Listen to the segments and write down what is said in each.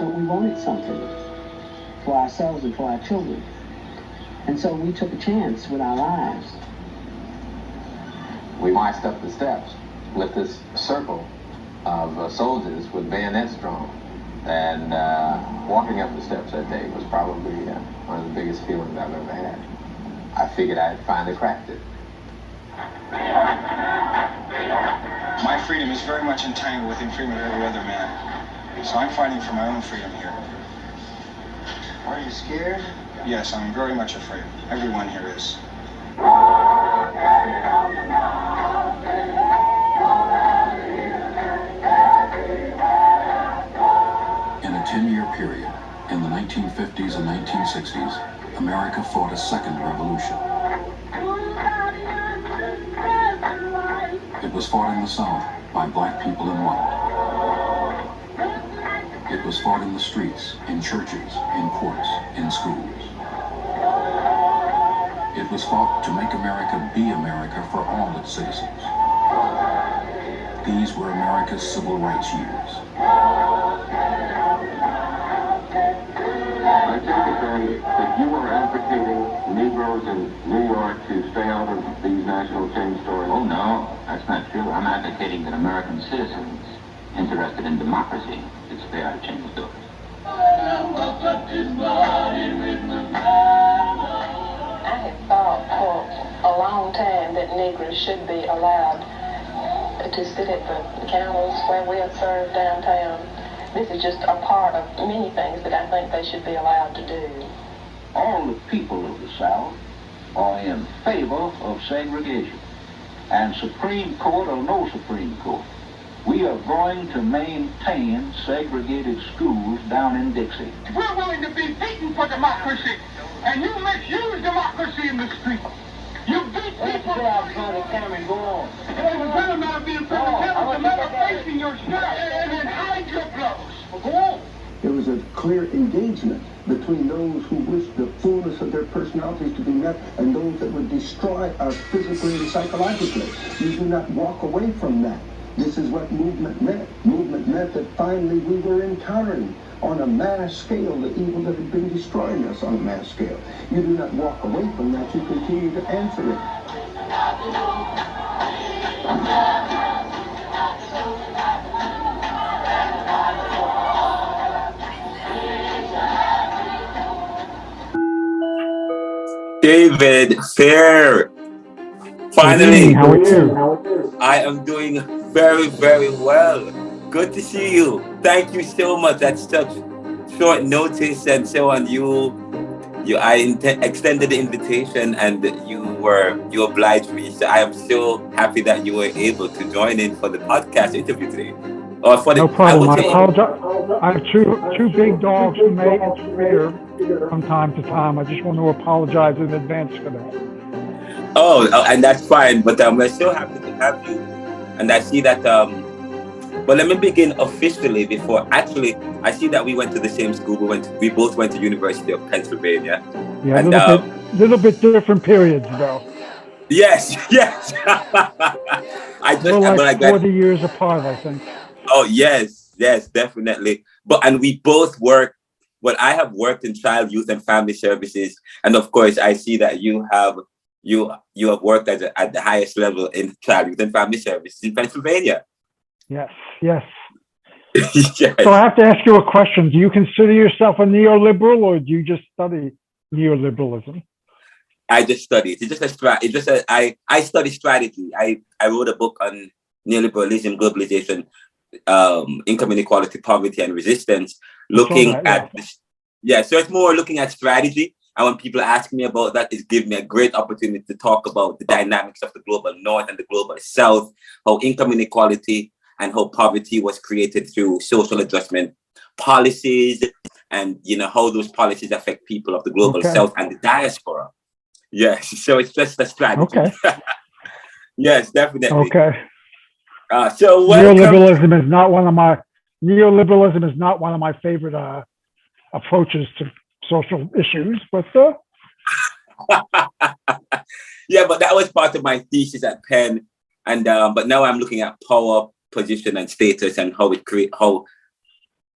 but we wanted something for ourselves and for our children. And so we took a chance with our lives. We marched up the steps with this circle of soldiers with bayonets drawn. And walking up the steps that day was probably one of the biggest feelings I've ever had. I figured I had finally cracked it. My freedom is very much entangled with the freedom of every other man. So I'm fighting for my own freedom here. Are you scared? Yes, I'm very much afraid. Everyone here is. In a 10-year period, in the 1950s and 1960s, America fought a second revolution. It was fought in the South by black people in white. It was fought in the streets, in churches, in courts, in schools. It was fought to make America be America for all its citizens. These were America's civil rights years. I take it then that you are advocating Negroes in New York to stay out of these national change stories? Oh, no, that's not true. I'm advocating that American citizens interested in democracy should stay out of change stories. I have thought for a long time that Negroes should be allowed to sit at the counters where we are served downtown. This is just a part of many things that I think they should be allowed to do. All the people of the South are in favor of segregation. And Supreme Court or no Supreme Court, we are going to maintain segregated schools down in Dixie. We're willing to be beaten for democracy, and you misuse democracy in the street. You beat people. Go on. It doesn't matter being president. It's a matter of facing yourself and then hide your blows. Go on. There was a clear engagement between those who wished the fullness of their personalities to be met and those that would destroy us physically and psychologically. You do not walk away from that. This is what movement meant. Movement meant that finally we were encountering on a mass scale the evil that had been destroying us on a mass scale. You do not walk away from that. You continue to answer it. David Fair. Finally, how are you? I am doing very, very well. Good to see you. Thank you so much. That's such short notice and so on. I extended the invitation and you obliged me. So I am so happy that you were able to join in for the podcast interview today. Or for no problem. I apologize. I have two big dogs who may interfere from time to time. I just want to apologize in advance for that. Oh, and that's fine. But we're so happy to have you. And I see that. But let me begin officially before. Actually, I see that we went to the same school. We both went to University of Pennsylvania. Yeah, and, little bit different periods, though. Yes. We're like 40 years apart, I think. Oh yes, definitely. And we both work. Well, I have worked in child, youth, and family services, and of course, I see that you have worked at the highest level in child, youth, and family services in Pennsylvania. Yes. Yes. So I have to ask you a question. Do you consider yourself a neoliberal, or do you just study neoliberalism? I just study. I study strategy. I wrote a book on neoliberalism, globalization, income inequality, poverty, and resistance. Looking at this, so it's more looking at strategy. And when people ask me about that, it gives me a great opportunity to talk about the dynamics of the global north and the global south, how income inequality and how poverty was created through social adjustment policies, and how those policies affect people of the global south and the diaspora. Yes, so it's just a strategy. Okay. Yes, definitely. Okay. So neoliberalism is not one of my favorite approaches to social issues, but yeah, but that was part of my thesis at Penn, and but now I'm looking at power, position, and status, and how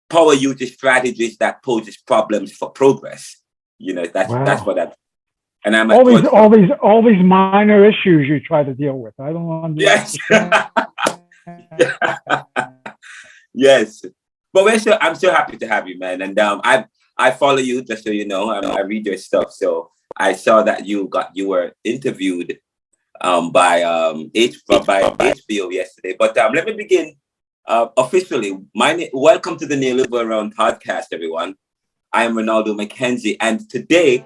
power uses strategies that poses problems for progress. That's what I. And I'm all these minor issues you try to deal with. I don't understand. Yes. Yes. But I'm so happy to have you, man. And I follow you, just so you know. I read your stuff. So I saw that you were interviewed by HBO yesterday. But let me begin officially. Welcome to the NeoLiberal podcast, everyone. I am Renaldo McKenzie, and today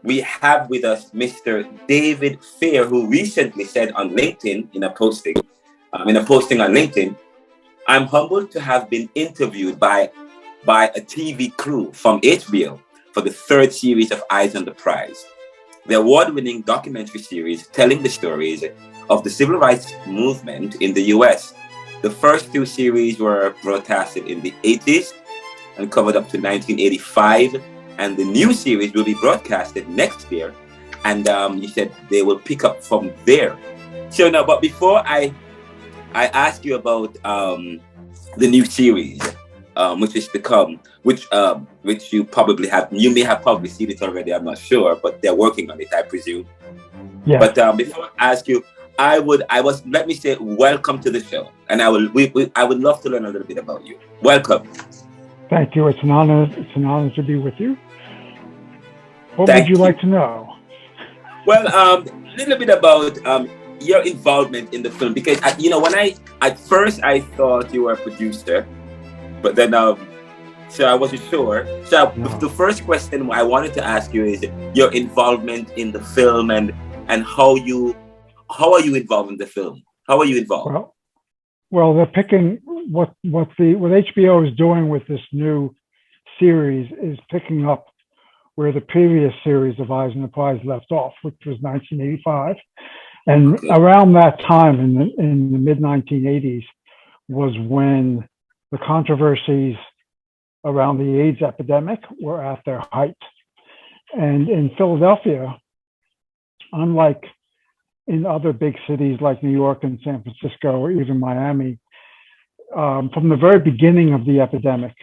we have with us Mr. David Fair, who recently said on LinkedIn in a posting on LinkedIn, "I'm humbled to have been interviewed by a TV crew from HBO for the third series of Eyes on the Prize, the award-winning documentary series telling the stories of the civil rights movement in the U.S. The first two series were broadcasted in the 80s and covered up to 1985, and the new series will be broadcasted next year. And you said they will pick up from there. So now, but before I ask you about the new series, which is to come, which you may have probably seen it already. I'm not sure, but they're working on it, I presume. Yeah. But before I ask you, let me say welcome to the show, and I would love to learn a little bit about you. Welcome. Thank you. It's an honor. It's an honor to be with you. What would you like to know? Well, a little bit about your involvement in the film, because when at first I thought you were a producer, but then so I wasn't sure. So the first question I wanted to ask you is your involvement in the film, and how are you involved in the film? How are you involved? Well, they're picking what HBO is doing with this new series is picking up where the previous series of Eyes on the Prize left off, which was 1985. And around that time, in the mid-1980s, was when the controversies around the AIDS epidemic were at their height. And in Philadelphia, unlike in other big cities like New York and San Francisco or even Miami, from the very beginning of the epidemic,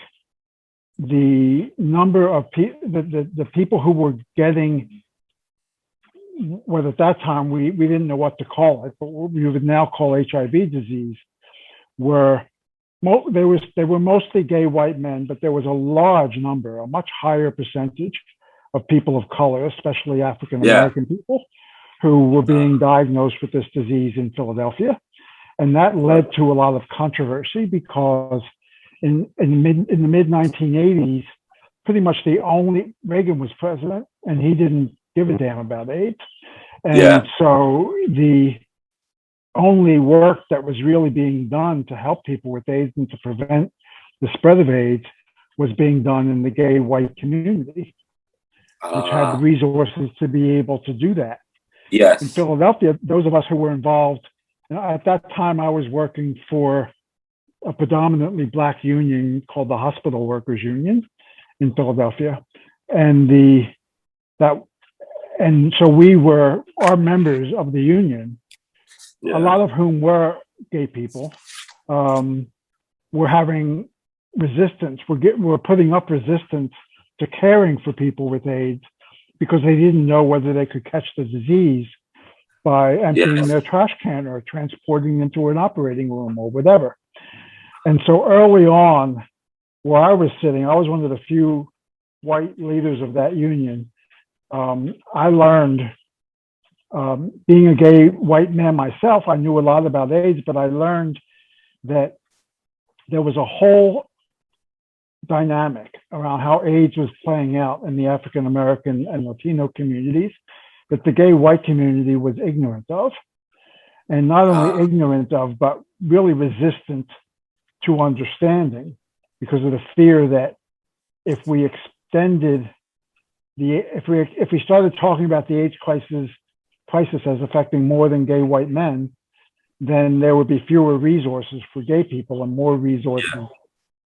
the number of the people who were getting what at that time we didn't know what to call it, but what we would now call HIV disease, they were mostly gay white men, but there was a large number, a much higher percentage of people of color, especially African American people, who were being diagnosed with this disease in Philadelphia. And that led to a lot of controversy because in the mid 1980s, pretty much Reagan was president and he didn't give a damn about AIDS. And so the only work that was really being done to help people with AIDS and to prevent the spread of AIDS was being done in the gay white community, which had the resources to be able to do that. Yes. In Philadelphia, those of us who were involved, at that time I was working for a predominantly Black union called the Hospital Workers Union in Philadelphia. And so we were, our members of the union, a lot of whom were gay people, were having resistance. We're putting up resistance to caring for people with AIDS because they didn't know whether they could catch the disease by emptying their trash can or transporting them to an operating room or whatever. And so early on, where I was sitting, I was one of the few white leaders of that union. I learned, being a gay white man myself, I knew a lot about AIDS, but I learned that there was a whole dynamic around how AIDS was playing out in the African American and Latino communities that the gay white community was ignorant of. And not only ignorant of, but really resistant to understanding because of the fear that if we started talking about the AIDS crisis as affecting more than gay white men, then there would be fewer resources for gay people and more resources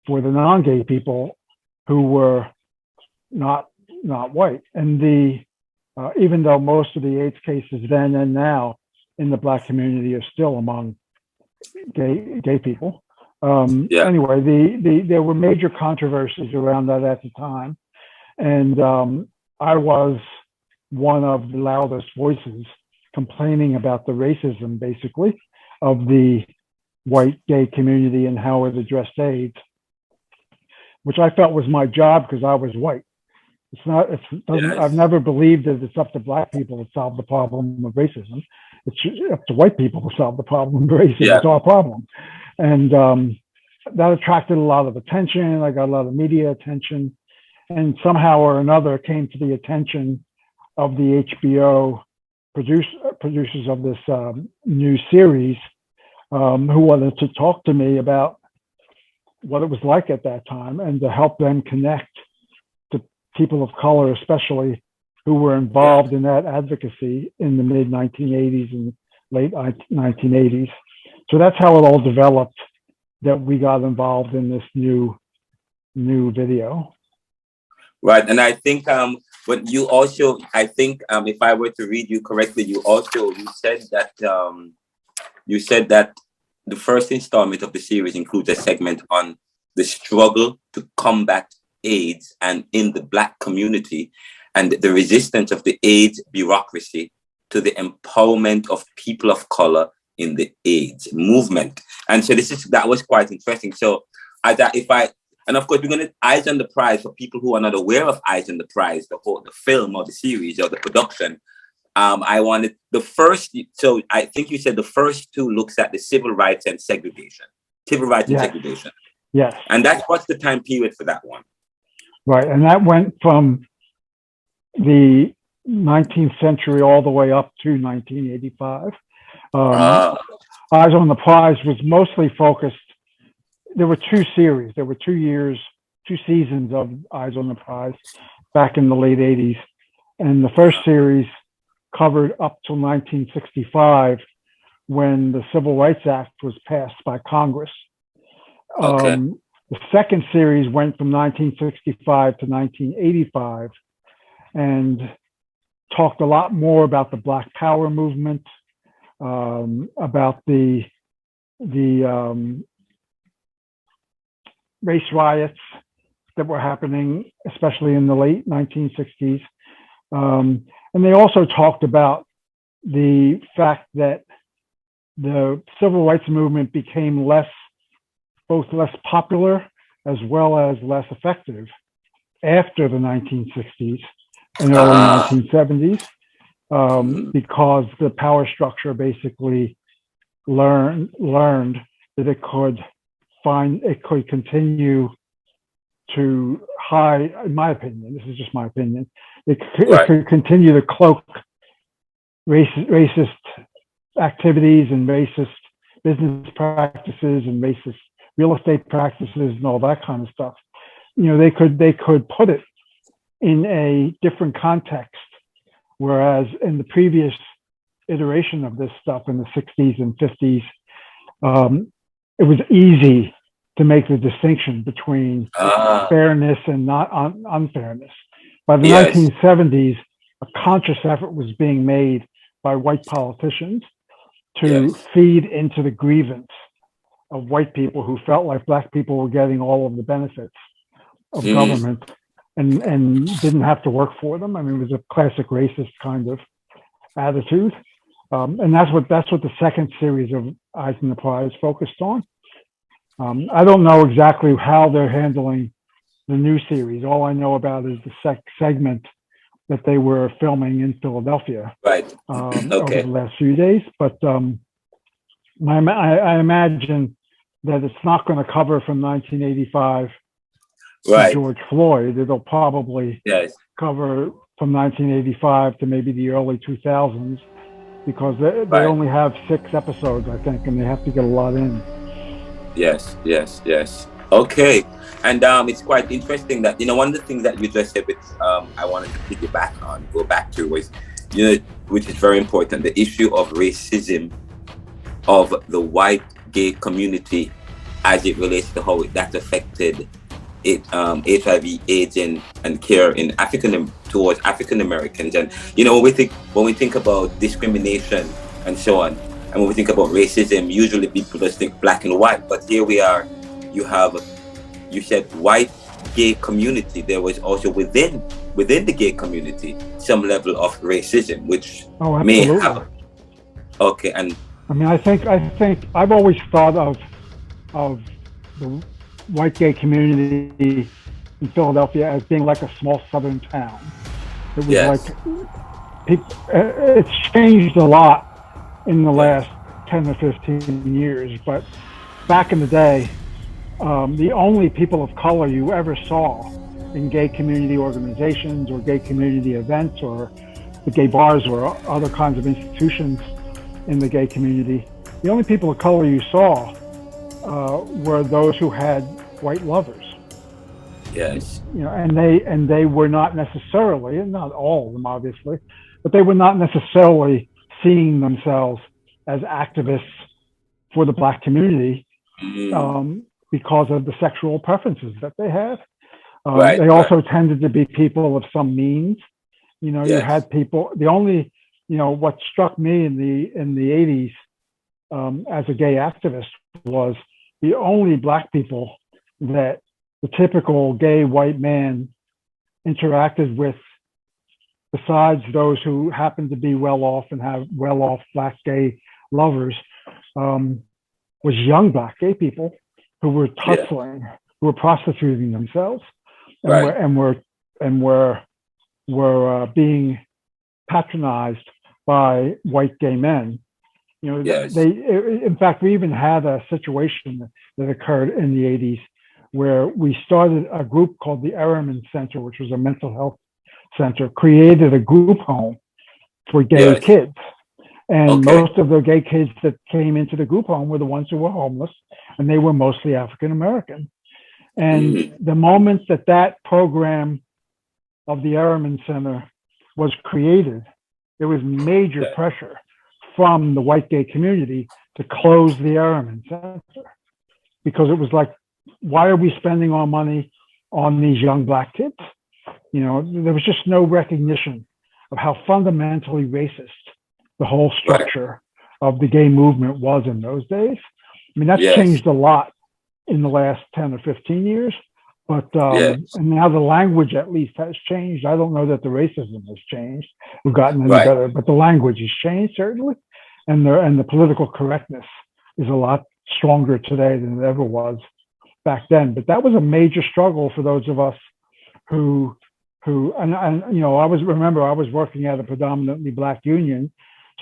for the non-gay people who were not white. And even though most of the AIDS cases then and now in the Black community are still among gay people, Anyway, there were major controversies around that at the time. And I was one of the loudest voices complaining about the racism, basically, of the white gay community and how it addressed AIDS, which I felt was my job because I was white. It's not, I've never believed that it's up to black people to solve the problem of racism. It's up to white people to solve the problem of racism. It's our problem. And that attracted a lot of attention. I got a lot of media attention, and somehow or another came to the attention of the HBO producers of this new series, who wanted to talk to me about what it was like at that time and to help them connect to people of color, especially who were involved in that advocacy in the mid 1980s and late 1980s. So that's how it all developed, that we got involved in this new video. Right, and I think but you also, I think if I were to read you correctly, you said that the first installment of the series includes a segment on the struggle to combat AIDS and in the Black community and the resistance of the AIDS bureaucracy to the empowerment of people of color in the AIDS movement. And so that was quite interesting. So and of course, we're going to Eyes on the Prize for people who are not aware of Eyes on the Prize, the film or the series or the production. I wanted so I think you said the first two looks at the civil rights and segregation. Civil rights and segregation. Yes. And what's the time period for that one? Right, and that went from the 19th century all the way up to 1985. Eyes on the Prize was mostly focused. There were two series. There were 2 seasons of Eyes on the Prize back in the late 80s. And the first series covered up till 1965 when the Civil Rights Act was passed by Congress. The second series went from 1965 to 1985 and talked a lot more about the Black Power movement, about the race riots that were happening, especially in the late 1960s. And they also talked about the fact that the civil rights movement became both less popular as well as less effective after the 1960s and early 1970s, because the power structure basically learned that it could continue to hide, in my opinion, this is just my opinion, it could continue to cloak racist activities and racist business practices and racist real estate practices and all that kind of stuff. They could put it in a different context, whereas in the previous iteration of this stuff in the 60s and 50s, it was easy to make the distinction between fairness and not unfairness. By the 1970s, a conscious effort was being made by white politicians to feed into the grievance of white people who felt like Black people were getting all of the benefits of government and didn't have to work for them. I mean, it was a classic racist kind of attitude. And that's what the second series of Eyes on the Prize focused on. I don't know exactly how they're handling the new series. All I know about is the segment that they were filming in Philadelphia over the last few days. But I imagine that it's not going to cover from 1985 to George Floyd. It'll probably cover from 1985 to maybe the early 2000s, because they only have 6 episodes, I think, and they have to get a lot in. Yes. Okay. And it's quite interesting that, one of the things that you just said, which I wanted to go back to was, which is very important, the issue of racism of the white gay community as it relates to how that affected HIV, AIDS, and care in towards African Americans. And when we think about discrimination and so on, And when we think about racism, usually people just think black and white. But here we are, you said white gay community. There was also within the gay community some level of racism, which may absolutely. have. Okay, and I mean, I think I've always thought of the white gay community in Philadelphia as being like a small southern town. It was like it's changed a lot in the last 10 or 15 years, but back in the day, the only people of color you ever saw in gay community organizations or gay community events or the gay bars or other kinds of institutions in the gay community, the only people of color you saw were those who had white lovers. Yes. You know, and they were not necessarily, and not all of them obviously, but they were not necessarily seeing themselves as activists for the black community because of the sexual preferences that they had. They also tended to be people of some means. You know, you had people. The only, you know, what struck me in the 80s as a gay activist was the only black people that the typical gay white man interacted with, besides those who happened to be well off and have well off black gay lovers, was young black gay people who were tussling, who were prostituting themselves, and were being patronized by white gay men. You know, in fact, we even had a situation that occurred in the 80s where we started a group called the Ehrman Center, which was a mental health center, created a group home for gay kids. And most of the gay kids that came into the group home were the ones who were homeless, and they were mostly African American. And the moment that program of the Ehrman Center was created, there was major pressure from the white gay community to close the Ehrman Center, because it was like, why are we spending our money on these young black kids? You know, there was just no recognition of how fundamentally racist the whole structure of the gay movement was in those days. I mean, that's changed a lot in the last 10 or 15 years, but and now the language at least has changed. I don't know that the racism has changed. We've gotten any better, but the language has changed certainly, and the political correctness is a lot stronger today than it ever was back then. But that was a major struggle for those of us who and you know, I was working at a predominantly black union,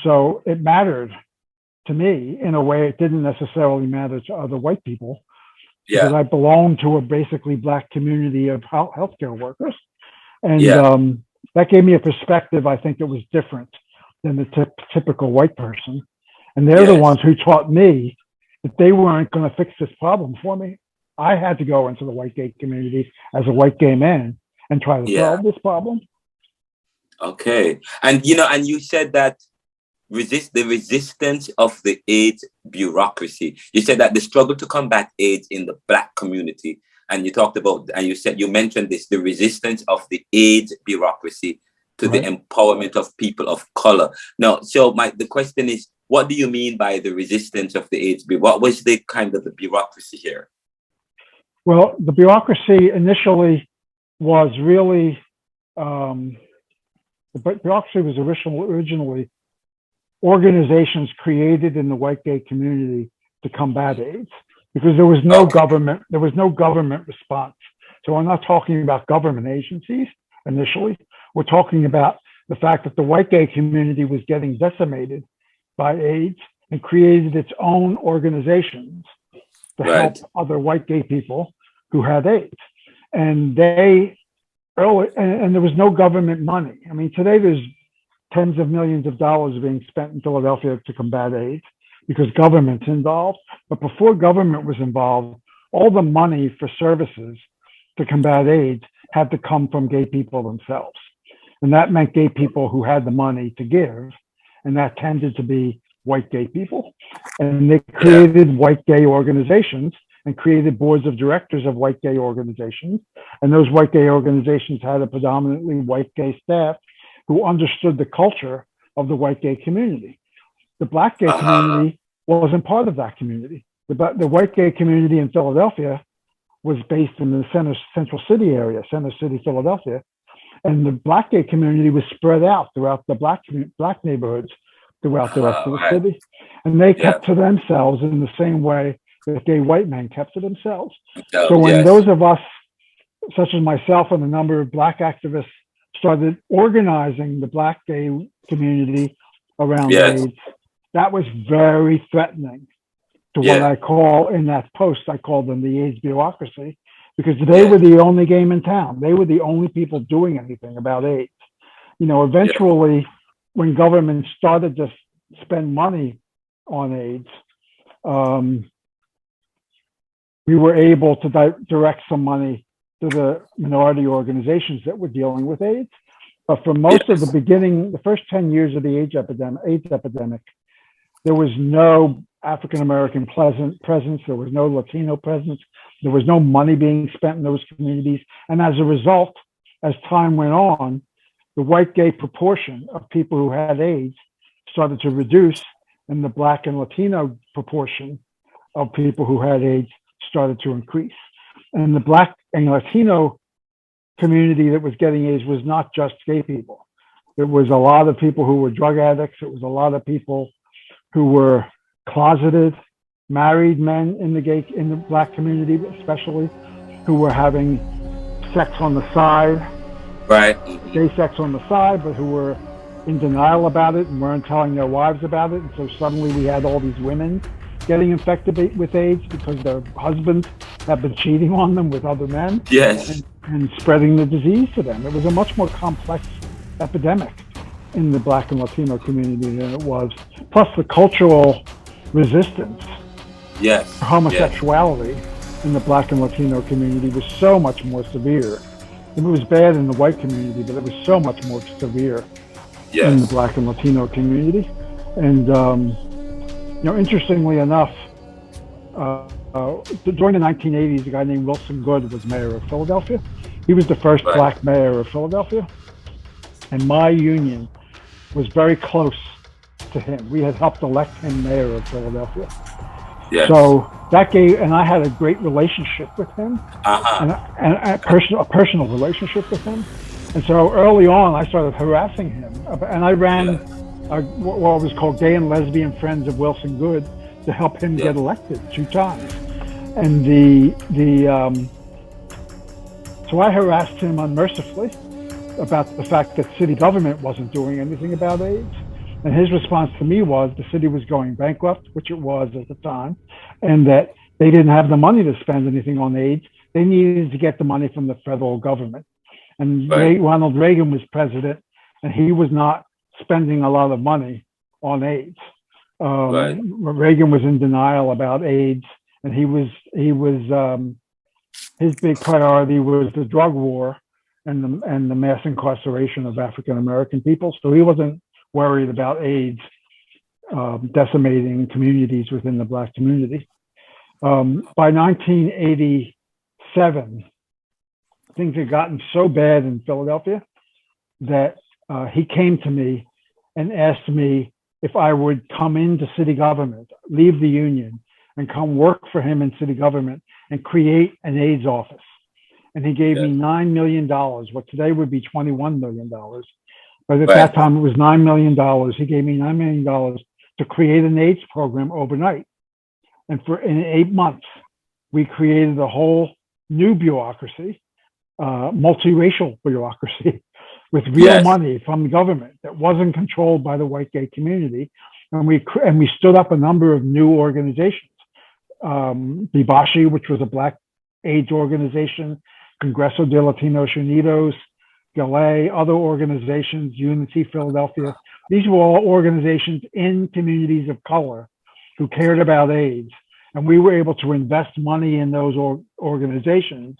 so it mattered to me in a way it didn't necessarily matter to other white people, because I belonged to a basically black community of healthcare workers, and that gave me a perspective I think that was different than the typical white person. And they're the ones who taught me that they weren't going to fix this problem for me. I had to go into the white gay community as a white gay man and try to solve this problem. Okay. And, you know, and you said that the resistance of the AIDS bureaucracy. You said that the struggle to combat AIDS in the black community, and you talked about, and you mentioned this, the resistance of the AIDS bureaucracy to the empowerment of people of color. Now, so the question is, what do you mean by the resistance of the AIDS? What was the kind of the bureaucracy here? Well, the bureaucracy initially was really, the bureaucracy was originally organizations created in the white gay community to combat AIDS, because there was no government response. So we're not talking about government agencies initially. We're talking about the fact that the white gay community was getting decimated by AIDS and created its own organizations to help other white gay people who had AIDS. And there was no government money. I mean, today there's tens of millions of dollars being spent in Philadelphia to combat AIDS because government's involved. But before government was involved, all the money for services to combat AIDS had to come from gay people themselves. And that meant gay people who had the money to give. And that tended to be white gay people. And they created white gay organizations and created boards of directors of white gay organizations. And those white gay organizations had a predominantly white gay staff who understood the culture of the white gay community. The black gay community wasn't part of that community. The white gay community in Philadelphia was based in the Central City area, Center City, Philadelphia. And the black gay community was spread out throughout the black neighborhoods throughout the rest of the city. And they kept to themselves in the same way that gay white men kept to themselves. So when those of us, such as myself and a number of black activists, started organizing the black gay community around AIDS, that was very threatening to what I call, in that post, I called them the AIDS bureaucracy, because they were the only game in town. They were the only people doing anything about AIDS. You know, eventually, when government started to spend money on AIDS, we were able to direct some money to the minority organizations that were dealing with AIDS. But for most of the beginning, the first 10 years of the AIDS epidemic, there was no African-American presence, there was no Latino presence, there was no money being spent in those communities. And as a result, as time went on, the white gay proportion of people who had AIDS started to reduce, and the black and Latino proportion of people who had AIDS started to increase. And the black and Latino community that was getting AIDS was not just gay people. It was a lot of people who were drug addicts. It was a lot of people who were closeted, married men in the black community, especially, who were having sex on the side, gay sex on the side, but who were in denial about it and weren't telling their wives about it. And so suddenly we had all these women getting infected with AIDS because their husbands have been cheating on them with other men and spreading the disease to them. It was a much more complex epidemic in the black and Latino community than it was. Plus the cultural resistance for homosexuality in the black and Latino community was so much more severe. It was bad in the white community, but it was so much more severe in the black and Latino community. And you know, interestingly enough, during the 1980s, a guy named Wilson Goode was mayor of Philadelphia. He was the first black mayor of Philadelphia. And my union was very close to him. We had helped elect him mayor of Philadelphia. So that gave, and I had a great relationship with him, and a personal relationship with him. And so early on, I started harassing him. And I ran what was called Gay and Lesbian Friends of Wilson Goode to help him get elected 2 times. And so I harassed him unmercifully about the fact that city government wasn't doing anything about AIDS. And his response to me was the city was going bankrupt, which it was at the time, and that they didn't have the money to spend anything on AIDS. They needed to get the money from the federal government. And Ronald Reagan was president, and he was not spending a lot of money on AIDS. Reagan was in denial about AIDS, and his big priority was the drug war and the mass incarceration of African American people. So he wasn't worried about AIDS decimating communities within the black community. By 1987, things had gotten so bad in Philadelphia that he came to me and asked me if I would come into city government, leave the union, and come work for him in city government and create an AIDS office. And he gave me $9 million, what today would be $21 million. But at that time, it was $9 million. He gave me $9 million to create an AIDS program overnight. And in 8 months, we created a whole new bureaucracy, multiracial bureaucracy, with real money from the government that wasn't controlled by the white gay community. And we stood up a number of new organizations. Bibashi, which was a black AIDS organization, Congreso de Latinos Unidos, Galay, other organizations, Unity Philadelphia. These were all organizations in communities of color who cared about AIDS. And we were able to invest money in those organizations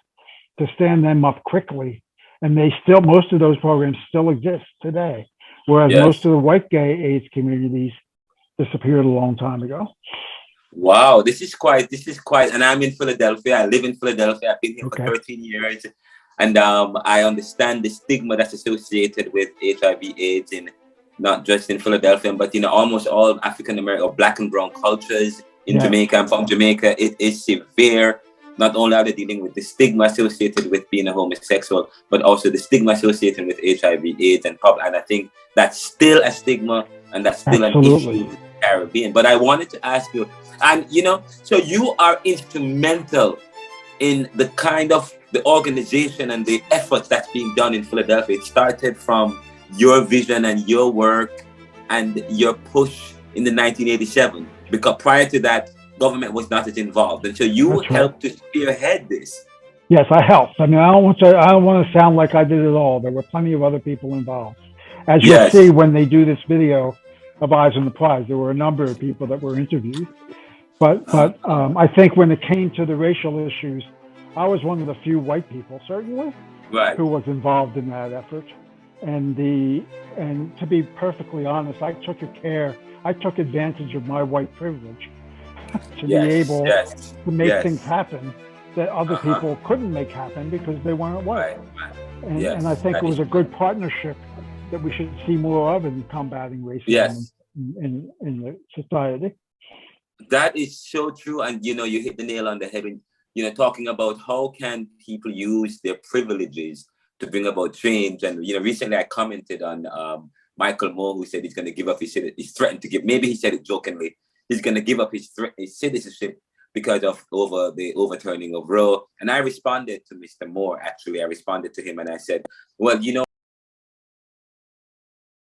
to stand them up quickly. And most of those programs still exist today, whereas most of the white gay AIDS communities disappeared a long time ago. Wow, this is quite, and I'm in Philadelphia. I live in Philadelphia. I've been here for 13 years. And I understand the stigma that's associated with HIV/AIDS in not just in Philadelphia, but almost all African American or Black and brown cultures in Yeah. Jamaica. I'm from Jamaica. It is severe. Not only are they dealing with the stigma associated with being a homosexual, but also the stigma associated with HIV/AIDS and I think that's still a stigma, and that's still an issue in the Caribbean. But I wanted to ask you, and so you are instrumental in the kind of the organization and the efforts that's being done in Philadelphia. It started from your vision and your work and your push in the 1987, because prior to that, government was not as involved, and so you helped to spearhead this. Yes, I helped. I mean, I don't want to sound like I did it all. There were plenty of other people involved. As you'll see when they do this video of Eyes on the Prize, there were a number of people that were interviewed. But I think when it came to the racial issues, I was one of the few white people, certainly, who was involved in that effort. And to be perfectly honest, I took advantage of my white privilege to be able to make things happen that other people couldn't make happen because they weren't white. And I think it was a good partnership that we should see more of in combating racism in the society. That is so true. And, you hit the nail on the head in, talking about how can people use their privileges to bring about change. And, recently I commented on Michael Moore, who said he's going to give up he's threatened to give, maybe he said it jokingly, he's going to give up his citizenship because of the overturning of Roe. And I responded to Mr. Moore, actually. I responded to him and I said, well,